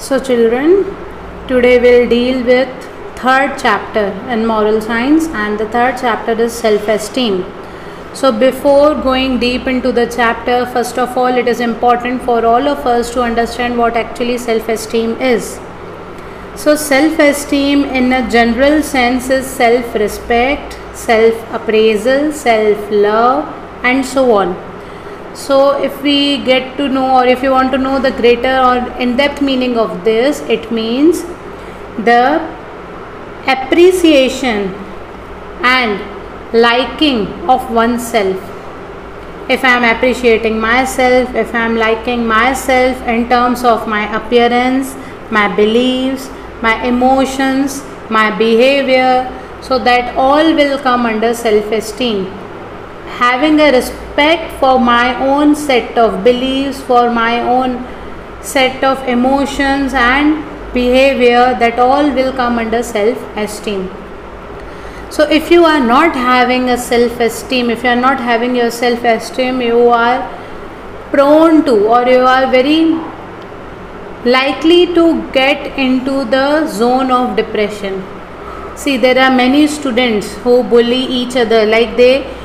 So children, today we'll deal with third chapter in moral science, and the third chapter is self-esteem. So before going deep into the chapter, first of all it is important for all of us to understand what actually self-esteem is. So self-esteem in a general sense is self-respect, self-appraisal, self-love and so on. So if we get to know, or if you want to know the greater or in-depth meaning of this, it means the appreciation and liking of oneself. If I am appreciating myself, if I am liking myself in terms of my appearance, my beliefs, my emotions, my behavior, so that all will come under self-esteem. Having a respect for my own set of beliefs, for my own set of emotions and behavior, that all will come under self-esteem. So if you are not having a self-esteem, if you are not having your self-esteem, you are prone to, or you are very likely to get into the zone of depression. See, there are many students who bully each other, like they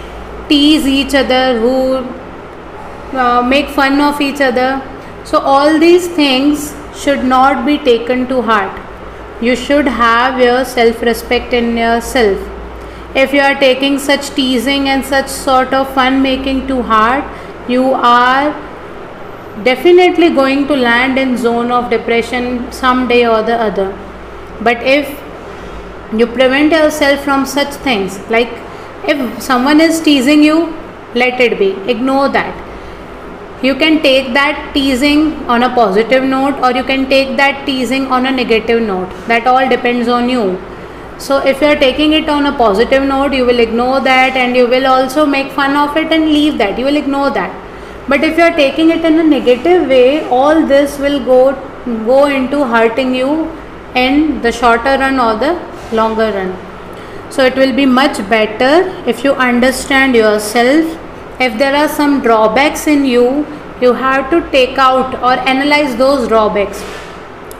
tease each other, who make fun of each other. So all these things should not be taken to heart. You should have your self-respect in yourself. If you are taking such teasing and such sort of fun making to heart, you are definitely going to land in zone of depression someday or the other. But if you prevent yourself from such things, like if someone is teasing you, let it be, ignore that. You can take that teasing on a positive note, or you can take that teasing on a negative note. That all depends on you. So if you are taking it on a positive note, you will ignore that, and you will also make fun of it and leave that. You will ignore that. But if you are taking it in a negative way, all this will go into hurting you in the shorter run or the longer run. So it will be much better if you understand yourself. If there are some drawbacks in you, you have to take out or analyze those drawbacks.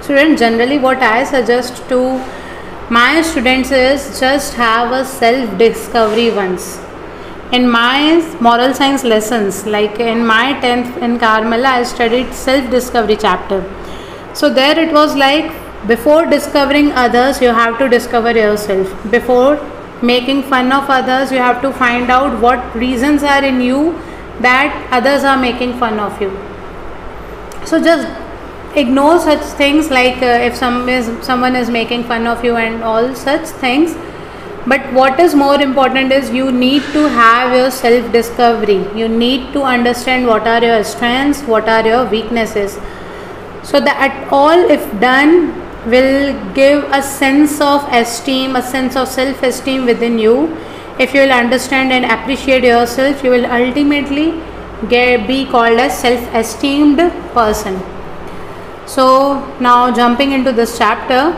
Students, generally what I suggest to my students is just have a self-discovery once. In my moral science lessons, like in my 10th in Carmela, I studied self-discovery chapter. So there it was like, before discovering others, you have to discover yourself. Before making fun of others, you have to find out what reasons are in you that others are making fun of you. So just ignore such things, like if someone is making fun of you and all such things. But what is more important is you need to have your self-discovery. You need to understand what are your strengths, what are your weaknesses. So that all, if done, will give a sense of esteem, a sense of self-esteem within you. If you will understand and appreciate yourself, you will ultimately be called as self-esteemed person. So now jumping into this chapter,